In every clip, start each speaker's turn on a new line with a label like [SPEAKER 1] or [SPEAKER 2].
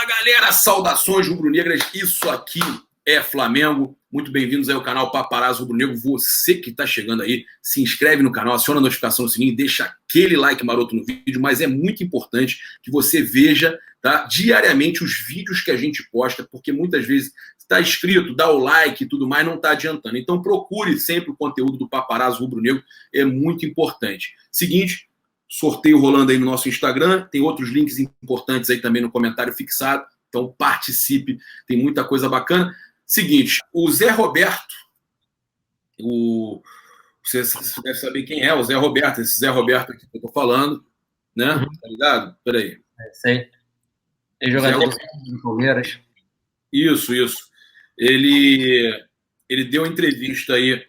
[SPEAKER 1] Galera, saudações rubro-negras, isso aqui é Flamengo, muito bem-vindos aí ao canal Paparazzo Rubro-Negro. Você que está chegando aí, se inscreve no canal, aciona a notificação no sininho, deixa aquele like maroto no vídeo, mas é muito importante que você veja, tá, diariamente os vídeos que a gente posta, porque muitas vezes está escrito, dá o like e tudo mais, não está adiantando. Então procure sempre o conteúdo do Paparazzo Rubro-Negro, é muito importante. Seguinte, sorteio rolando aí no nosso Instagram, tem outros links importantes aí também no comentário fixado, então participe, tem muita coisa bacana. Seguinte, o Zé Roberto, você deve saber quem é o Zé Roberto, esse Zé Roberto aqui que eu tô falando, né? Tá ligado? Peraí.
[SPEAKER 2] Sei. É jogador do Palmeiras.
[SPEAKER 1] Isso. Ele deu entrevista aí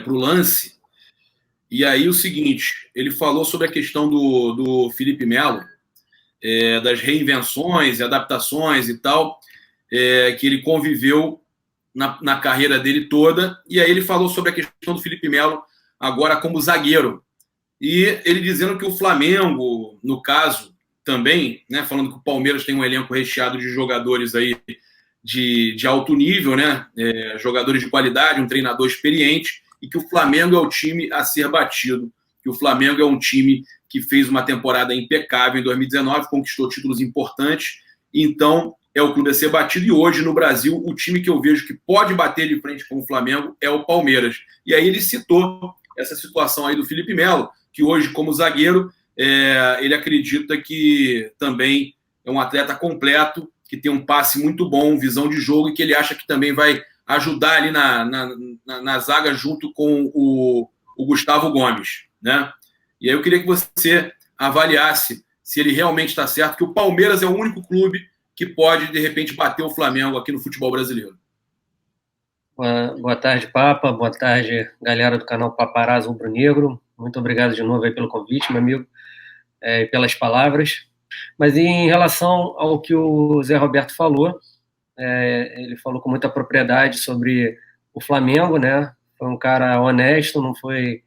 [SPEAKER 1] pro Lance. E aí o seguinte, ele falou sobre a questão do Felipe Melo, das reinvenções e adaptações e tal, que ele conviveu na carreira dele toda, e aí ele falou sobre a questão do Felipe Melo agora como zagueiro. E ele dizendo que o Flamengo, no caso, também, né, falando que o Palmeiras tem um elenco recheado de jogadores aí de alto nível, né, jogadores de qualidade, um treinador experiente, e que o Flamengo é o time a ser batido, que o Flamengo é um time que fez uma temporada impecável em 2019, conquistou títulos importantes, então é o clube a ser batido, e hoje no Brasil o time que eu vejo que pode bater de frente com o Flamengo é o Palmeiras. E aí ele citou essa situação aí do Felipe Melo, que hoje como zagueiro, ele acredita que também é um atleta completo, que tem um passe muito bom, visão de jogo, e que ele acha que também vai ajudar ali na zaga junto com o Gustavo Gomes, né? E aí eu queria que você avaliasse se ele realmente está certo, que o Palmeiras é o único clube que pode, de repente, bater o Flamengo aqui no futebol brasileiro.
[SPEAKER 2] Boa tarde, Papa. Boa tarde, galera do canal Paparazzo Rubro-Negro. Muito obrigado de novo aí pelo convite, meu amigo, e pelas palavras. Mas em relação ao que o Zé Roberto falou, ele falou com muita propriedade sobre o Flamengo, né? Foi um cara honesto, não foi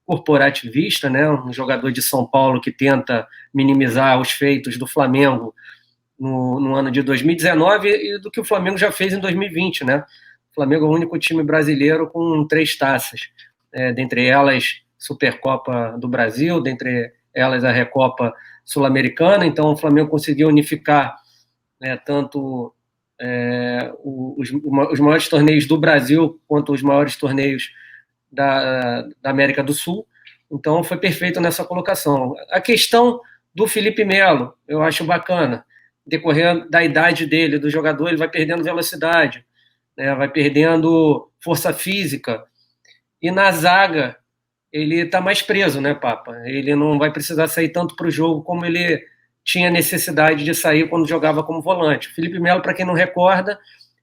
[SPEAKER 2] corporativista, né? Um jogador de São Paulo que tenta minimizar os feitos do Flamengo no ano de 2019 e do que o Flamengo já fez em 2020, né? O Flamengo é o único time brasileiro com 3 taças, dentre elas Supercopa do Brasil, dentre elas a Recopa Sul-Americana. Então o Flamengo conseguiu unificar, tanto os maiores torneios do Brasil quanto os maiores torneios da América do Sul. Então foi perfeito nessa colocação. A questão do Felipe Melo, eu acho bacana. Decorrer da idade dele, do jogador, ele vai perdendo velocidade, né, vai perdendo força física. E na zaga, ele está mais preso, né, Papa? Ele não vai precisar sair tanto para o jogo como ele tinha necessidade de sair quando jogava como volante. O Felipe Melo, para quem não recorda,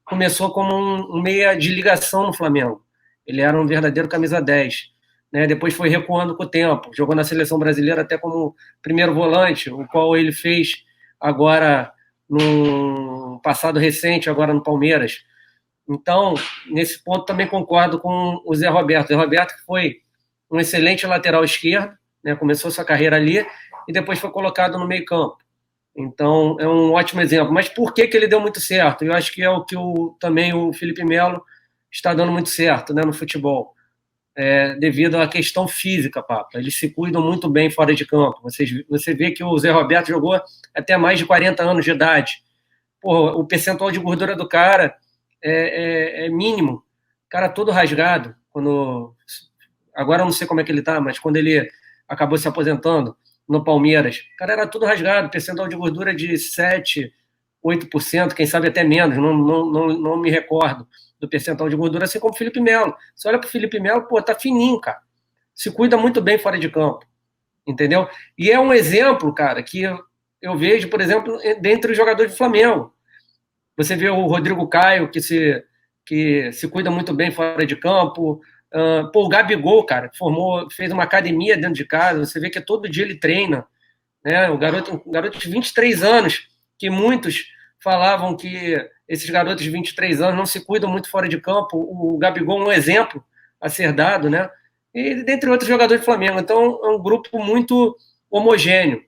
[SPEAKER 2] começou como um meia de ligação no Flamengo. Ele era um verdadeiro camisa 10. Né? Depois foi recuando com o tempo. Jogou na seleção brasileira até como primeiro volante, o qual ele fez agora no passado recente, agora no Palmeiras. Então, nesse ponto também concordo com o Zé Roberto. O Zé Roberto que foi um excelente lateral esquerdo, né? Começou sua carreira ali e depois foi colocado no meio campo. Então, é um ótimo exemplo. Mas por que ele deu muito certo? Eu acho que é o que também o Felipe Melo está dando muito certo, né, no futebol. Devido à questão física, Papa. Eles se cuidam muito bem fora de campo. Você vê que o Zé Roberto jogou até mais de 40 anos de idade. Porra, o percentual de gordura do cara é mínimo. O cara todo rasgado. Agora eu não sei como é que ele tá, mas quando ele acabou se aposentando no Palmeiras, o cara era tudo rasgado, percentual de gordura de 7%, 8%, quem sabe até menos, não me recordo do percentual de gordura, assim como o Felipe Melo. Você olha pro Felipe Melo, pô, tá fininho, cara. Se cuida muito bem fora de campo, entendeu? E é um exemplo, cara, que eu vejo, por exemplo, dentre os jogadores do Flamengo. Você vê o Rodrigo Caio, que se cuida muito bem fora de campo. O Gabigol, cara, fez uma academia dentro de casa. Você vê que todo dia ele treina, né? Um garoto de 23 anos, que muitos falavam que esses garotos de 23 anos não se cuidam muito fora de campo. O Gabigol é um exemplo a ser dado, né? E dentre outros jogadores do Flamengo. Então, é um grupo muito homogêneo.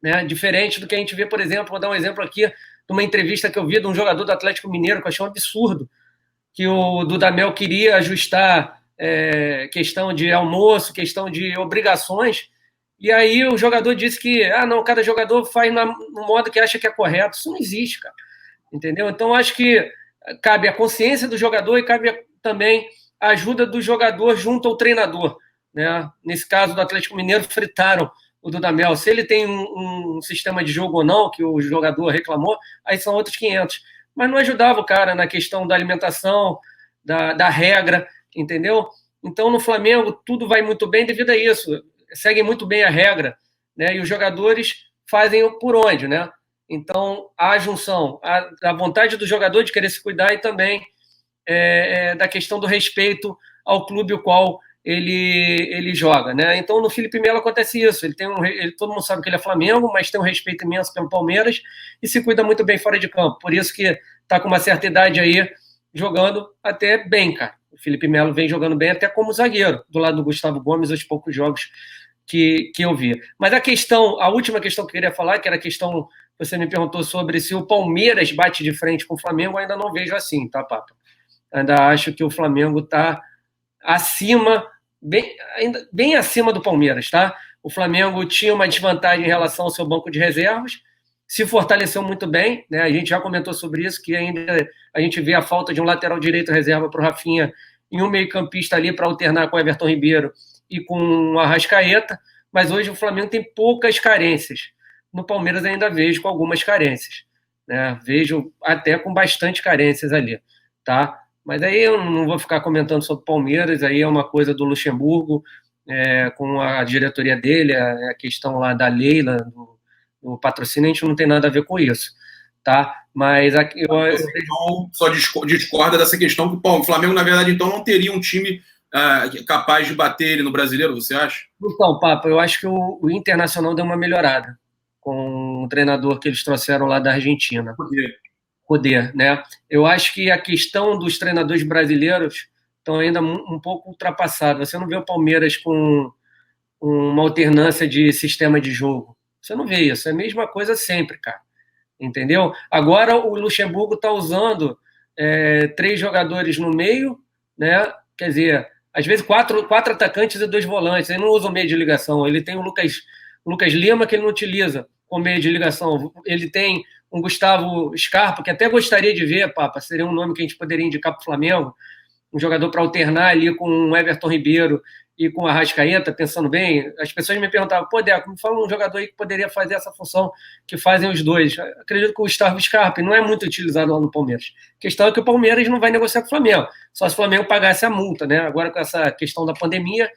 [SPEAKER 2] né? Diferente do que a gente vê, por exemplo, vou dar um exemplo aqui de uma entrevista que eu vi de um jogador do Atlético Mineiro, que eu achei um absurdo, que o Dudamel queria ajustar questão de almoço, questão de obrigações, e aí o jogador disse que, não, cada jogador faz no modo que acha que é correto. Isso não existe, cara. Entendeu? Então, acho que cabe a consciência do jogador e cabe também a ajuda do jogador junto ao treinador. Né? Nesse caso do Atlético Mineiro, fritaram o Dudamel. Se ele tem um sistema de jogo ou não, que o jogador reclamou, aí são outros 500. Mas não ajudava o cara na questão da alimentação, da regra, entendeu? Então, no Flamengo, tudo vai muito bem devido a isso. Seguem muito bem a regra, né? E os jogadores fazem por onde, né? Então, a junção, a vontade do jogador de querer se cuidar e também da questão do respeito ao clube o qual ele joga, né? Então, no Felipe Melo acontece isso. Todo mundo sabe que ele é Flamengo, mas tem um respeito imenso pelo Palmeiras e se cuida muito bem fora de campo. Por isso que está com uma certa idade aí, jogando até bem, cara. O Felipe Melo vem jogando bem até como zagueiro, do lado do Gustavo Gomes, os poucos jogos que eu vi. Mas a última questão que eu queria falar, que era a questão, você me perguntou sobre se o Palmeiras bate de frente com o Flamengo, ainda não vejo assim, tá, Papa? Ainda acho que o Flamengo está acima, bem acima do Palmeiras, tá? O Flamengo tinha uma desvantagem em relação ao seu banco de reservas, se fortaleceu muito bem, né? A gente já comentou sobre isso, que ainda a gente vê a falta de um lateral direito reserva para o Rafinha e um meio-campista ali para alternar com o Everton Ribeiro e com o Arrascaeta, mas hoje o Flamengo tem poucas carências. No Palmeiras ainda vejo com algumas carências, né? Vejo até com bastante carências ali, tá? Mas aí eu não vou ficar comentando sobre o Palmeiras, aí é uma coisa do Luxemburgo, com a diretoria dele, a questão lá da Leila, do patrocínio, a gente não tem nada a ver com isso, tá? Mas aqui
[SPEAKER 1] então, só discorda dessa questão que o Flamengo, na verdade, então não teria um time capaz de bater ele no Brasileiro, você acha?
[SPEAKER 2] Então, Papa, eu acho que o Internacional deu uma melhorada com o treinador que eles trouxeram lá da Argentina. Poder, né? Eu acho que a questão dos treinadores brasileiros estão ainda um pouco ultrapassados. Você não vê o Palmeiras com uma alternância de sistema de jogo. Você não vê isso. É a mesma coisa sempre, cara. Entendeu? Agora o Luxemburgo está usando 3 jogadores no meio, né? Quer dizer, às vezes 4 atacantes e 2 volantes. Ele não usa o meio de ligação. Ele tem o Lucas Lima, que ele não utiliza como meio de ligação. Ele tem um Gustavo Scarpa, que até gostaria de ver, Papa, seria um nome que a gente poderia indicar para o Flamengo, um jogador para alternar ali com o Everton Ribeiro e com a Arrascaeta, pensando bem. As pessoas me perguntavam, Deco, me fala um jogador aí que poderia fazer essa função que fazem os dois. Acredito que o Gustavo Scarpa não é muito utilizado lá no Palmeiras. A questão é que o Palmeiras não vai negociar com o Flamengo, só se o Flamengo pagasse a multa, né? Agora com essa questão da pandemia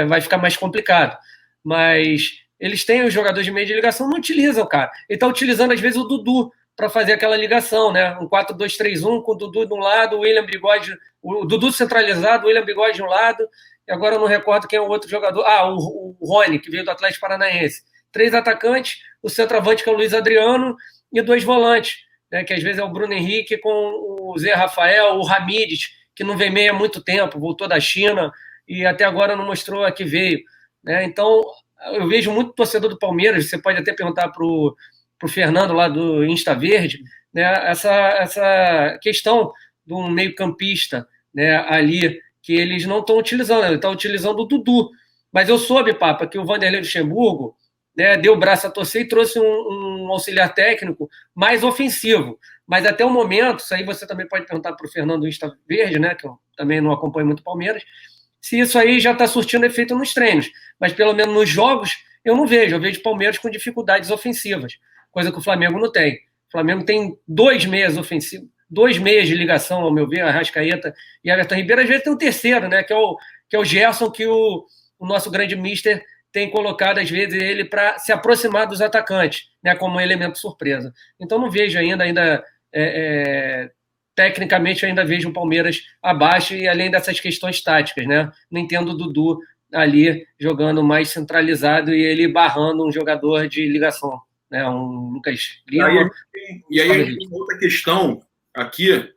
[SPEAKER 2] vai ficar mais complicado. Mas eles têm os jogadores de meio de ligação, não utilizam, cara. Ele está utilizando, às vezes, o Dudu para fazer aquela ligação, né? Um 4-2-3-1 com o Dudu de um lado, o William Bigode, o Dudu centralizado, o William Bigode de um lado, e agora eu não recordo quem é o outro jogador. O Rony, que veio do Atlético Paranaense. 3 atacantes, o centroavante, que é o Luiz Adriano, e 2 volantes, né? Que às vezes é o Bruno Henrique com o Zé Rafael, o Ramírez, que não vem meio há muito tempo, voltou da China e até agora não mostrou a que veio, né? Então, eu vejo muito torcedor do Palmeiras, você pode até perguntar para o Fernando lá do Insta Verde, né, essa questão de um meio-campista, né, ali, que eles não estão utilizando, ele está utilizando o Dudu. Mas eu soube, Papa, que o Vanderlei Luxemburgo, né, deu o braço a torcer e trouxe um auxiliar técnico mais ofensivo. Mas até o momento, isso aí você também pode perguntar para o Fernando do Insta Verde, né, que eu também não acompanho muito o Palmeiras, se isso aí já está surtindo efeito nos treinos. Mas pelo menos nos jogos eu não vejo. Eu vejo Palmeiras com dificuldades ofensivas, coisa que o Flamengo não tem. O Flamengo tem 2 meias ofensivos, 2 meias de ligação, ao meu ver, Arrascaeta e Everton Ribeiro. Às vezes tem um terceiro, né, que é o Gerson, que o nosso grande mister tem colocado, às vezes, ele para se aproximar dos atacantes, né, como um elemento surpresa. Então não vejo ainda tecnicamente eu ainda vejo o Palmeiras abaixo, e além dessas questões táticas, né? Não entendo o Dudu ali jogando mais centralizado e ele barrando um jogador de ligação, né? Um Lucas Lima.
[SPEAKER 1] E aí a gente tem outra questão aqui,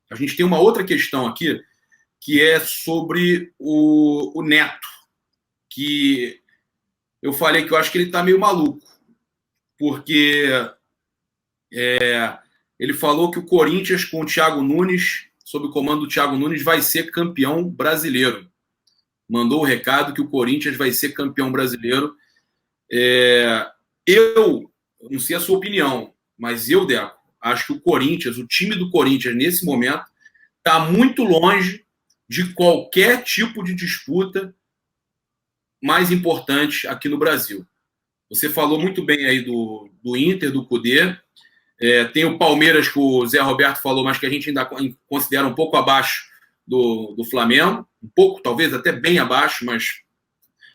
[SPEAKER 1] a gente tem uma outra questão aqui, que é sobre o Neto, que eu falei que eu acho que ele está meio maluco. porque ele falou que o Corinthians, com o Thiago Nunes, sob o comando do Thiago Nunes, vai ser campeão brasileiro. Mandou o recado que o Corinthians vai ser campeão brasileiro. Eu não sei a sua opinião, mas eu, Deco, acho que o Corinthians, o time do Corinthians, nesse momento, está muito longe de qualquer tipo de disputa mais importante aqui no Brasil. Você falou muito bem aí do Inter, do Cudê. Tem o Palmeiras, que o Zé Roberto falou, mas que a gente ainda considera um pouco abaixo do Flamengo. Um pouco, talvez até bem abaixo, mas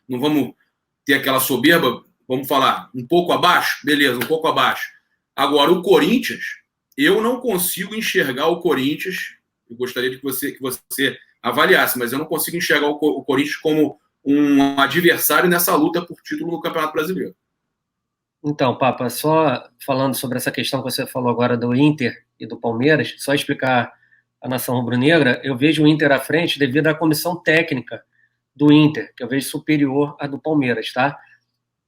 [SPEAKER 1] não vamos ter aquela soberba. Vamos falar um pouco abaixo? Beleza, um pouco abaixo. Agora, o Corinthians, eu não consigo enxergar o Corinthians. Eu gostaria que você avaliasse, mas eu não consigo enxergar o Corinthians como um adversário nessa luta por título no Campeonato Brasileiro.
[SPEAKER 2] Então, Papa, só falando sobre essa questão que você falou agora do Inter e do Palmeiras, só explicar a nação rubro-negra, eu vejo o Inter à frente devido à comissão técnica do Inter, que eu vejo superior à do Palmeiras, tá?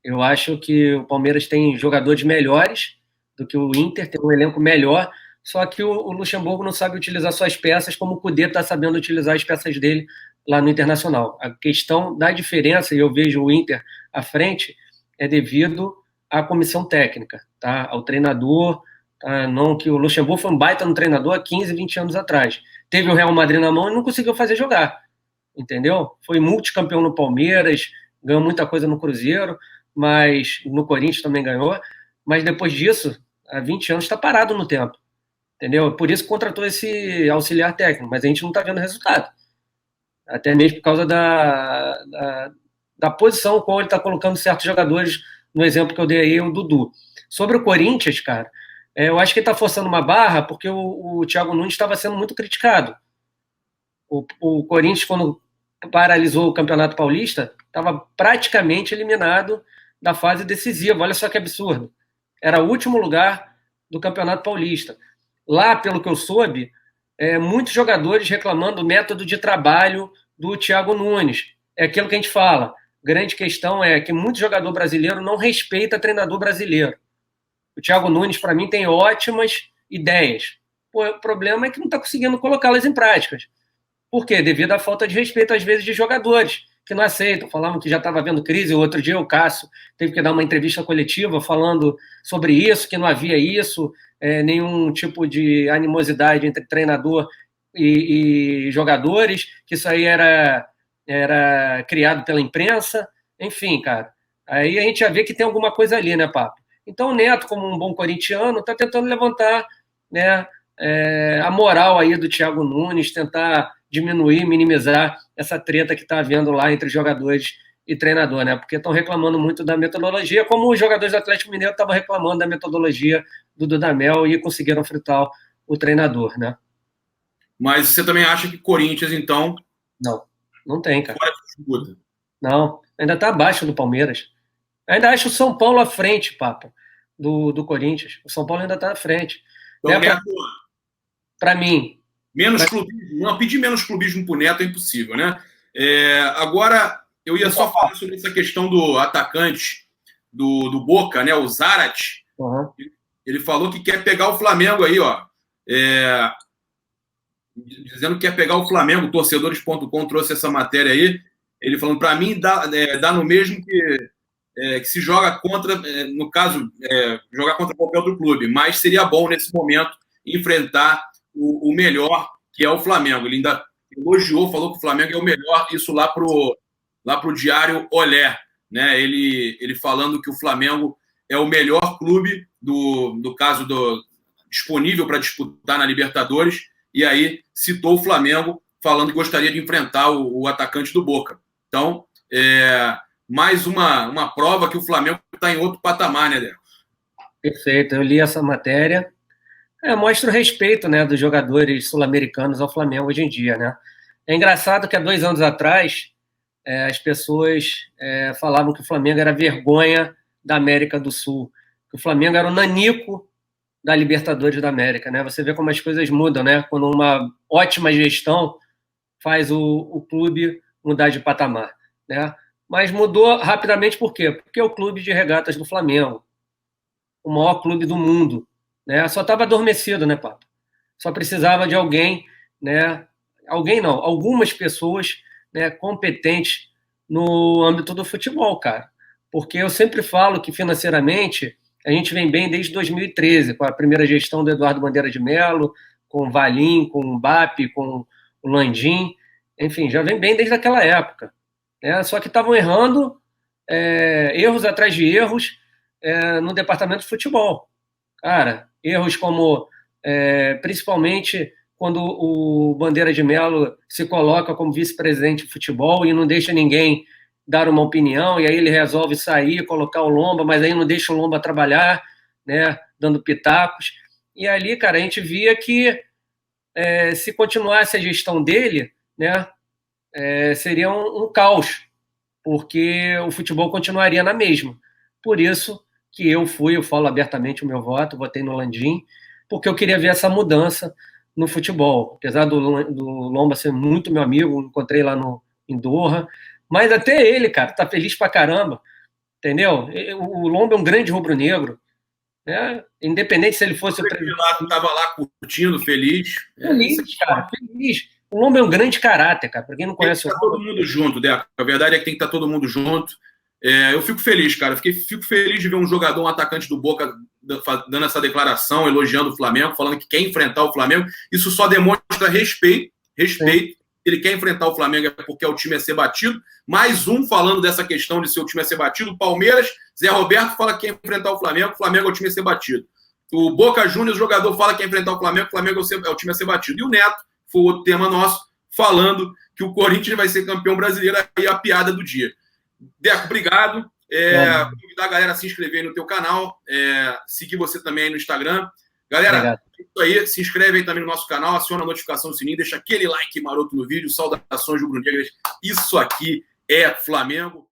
[SPEAKER 2] Eu acho que o Palmeiras tem jogadores melhores do que o Inter, tem um elenco melhor, só que o Luxemburgo não sabe utilizar suas peças como o Cudê está sabendo utilizar as peças dele lá no Internacional. A questão da diferença, e eu vejo o Inter à frente, é devido à comissão técnica, tá? Ao treinador, tá? Não que o Luxemburgo foi um baita no treinador há 15, 20 anos atrás. Teve o Real Madrid na mão e não conseguiu fazer jogar, entendeu? Foi multicampeão no Palmeiras, ganhou muita coisa no Cruzeiro, mas no Corinthians também ganhou, mas depois disso, há 20 anos está parado no tempo, entendeu? Por isso contratou esse auxiliar técnico, mas a gente não está vendo resultado. Até mesmo por causa da posição com ele está colocando certos jogadores, no exemplo que eu dei aí, o Dudu. Sobre o Corinthians, cara, eu acho que ele está forçando uma barra porque o Thiago Nunes estava sendo muito criticado. O Corinthians, quando paralisou o Campeonato Paulista, estava praticamente eliminado da fase decisiva. Olha só que absurdo. Era o último lugar do Campeonato Paulista. Lá, pelo que eu soube, muitos jogadores reclamando do método de trabalho do Thiago Nunes. É aquilo que a gente fala. Grande questão é que muito jogador brasileiro não respeita treinador brasileiro. O Thiago Nunes, para mim, tem ótimas ideias. O problema é que não está conseguindo colocá-las em práticas. Por quê? Devido à falta de respeito, às vezes, de jogadores que não aceitam. Falavam que já estava havendo crise. O outro dia o Cássio teve que dar uma entrevista coletiva falando sobre isso, que não havia isso, nenhum tipo de animosidade entre treinador e jogadores, que isso aí era criado pela imprensa. Enfim, cara. Aí a gente já vê que tem alguma coisa ali, né, Papo? Então o Neto, como um bom corintiano, está tentando levantar, né, a moral aí do Thiago Nunes, tentar diminuir, minimizar essa treta que está havendo lá entre jogadores e treinador, né? Porque estão reclamando muito da metodologia, como os jogadores do Atlético Mineiro estavam reclamando da metodologia do Dudamel e conseguiram fritar o treinador, né?
[SPEAKER 1] Mas você também acha que Corinthians, então...
[SPEAKER 2] Não tem, cara. Não, ainda está abaixo do Palmeiras. Ainda acho o São Paulo à frente, Papa, do Corinthians. O São Paulo ainda está à frente.
[SPEAKER 1] Então,
[SPEAKER 2] né? Para mim...
[SPEAKER 1] Menos clubismo. Não, pedir menos clubismo pro Neto é impossível, né? Agora, eu ia só falar sobre essa questão do atacante do Boca, né? O Zarate.
[SPEAKER 2] Uhum.
[SPEAKER 1] Ele falou que quer pegar o Flamengo aí, ó. Dizendo que quer pegar o Flamengo. Torcedores.com trouxe essa matéria aí. Ele falando, para mim, dá no mesmo que se joga contra, no caso, jogar contra qualquer outro clube. Mas seria bom, nesse momento, enfrentar o melhor, que é o Flamengo. Ele ainda elogiou, falou que o Flamengo é o melhor, isso lá pro Diário Olé, né? Ele falando que o Flamengo é o melhor clube do caso disponível para disputar na Libertadores, e aí citou o Flamengo, falando que gostaria de enfrentar o atacante do Boca. Então, mais uma prova que o Flamengo está em outro patamar, né, Débora?
[SPEAKER 2] Perfeito, eu li essa matéria. Mostra o respeito, né, dos jogadores sul-americanos ao Flamengo hoje em dia, né? É engraçado que há 2 anos atrás as pessoas falavam que o Flamengo era vergonha da América do Sul, que o Flamengo era o nanico da Libertadores da América, né? Você vê como as coisas mudam, né? Quando uma ótima gestão faz o clube mudar de patamar, né? Mas mudou rapidamente por quê? Porque é o clube de regatas do Flamengo. o maior clube do mundo, né? Só estava adormecido, né, Papo? Só precisava de alguém, né? Alguém não, algumas pessoas, né, competentes no âmbito do futebol, cara. Porque eu sempre falo que financeiramente a gente vem bem desde 2013, com a primeira gestão do Eduardo Bandeira de Mello, com o Valim, com o Mbappé, com o Landim, enfim, já vem bem desde aquela época, né? Só que estavam errando, erros atrás de erros, no departamento de futebol. Cara, erros como, principalmente quando o Bandeira de Mello se coloca como vice-presidente de futebol e não deixa ninguém dar uma opinião, e aí ele resolve sair, colocar o Lomba, mas aí não deixa o Lomba trabalhar, né, dando pitacos. E ali, cara, a gente via que se continuasse a gestão dele, né, seria um caos, porque o futebol continuaria na mesma. Por isso que eu falo abertamente o meu voto, votei no Landim, porque eu queria ver essa mudança no futebol. Apesar do Lomba ser muito meu amigo, encontrei lá em Doha, mas até ele, cara, tá feliz pra caramba, entendeu? O Lomba é um grande rubro-negro, né? Independente se ele fosse o
[SPEAKER 1] treinador. Estava lá curtindo, feliz.
[SPEAKER 2] Feliz, cara, feliz. O Lomba é um grande caráter, cara. Pra quem não conhece
[SPEAKER 1] o Lomba. Tem que estar todo mundo junto, Deco. A verdade é que tem que estar todo mundo junto. Eu fico feliz, cara. Fico feliz de ver um jogador, um atacante do Boca, dando essa declaração, elogiando o Flamengo, falando que quer enfrentar o Flamengo. Isso só demonstra respeito. Sim. Ele quer enfrentar o Flamengo é porque o time é ser batido. Mais um falando dessa questão de ser o time é ser batido. Palmeiras, Zé Roberto fala que quer enfrentar o Flamengo é o time a ser batido. O Boca Juniors, o jogador fala que quer enfrentar o Flamengo é o time a ser batido. E o Neto, foi o outro tema nosso, falando que o Corinthians vai ser campeão brasileiro, aí a piada do dia. Deco, obrigado. Convidar a galera a se inscrever no teu canal, seguir você também aí no Instagram. Galera, isso aí, se inscreve aí também no nosso canal, aciona a notificação do sininho, deixa aquele like maroto no vídeo, saudações rubro-negras. Isso aqui é Flamengo.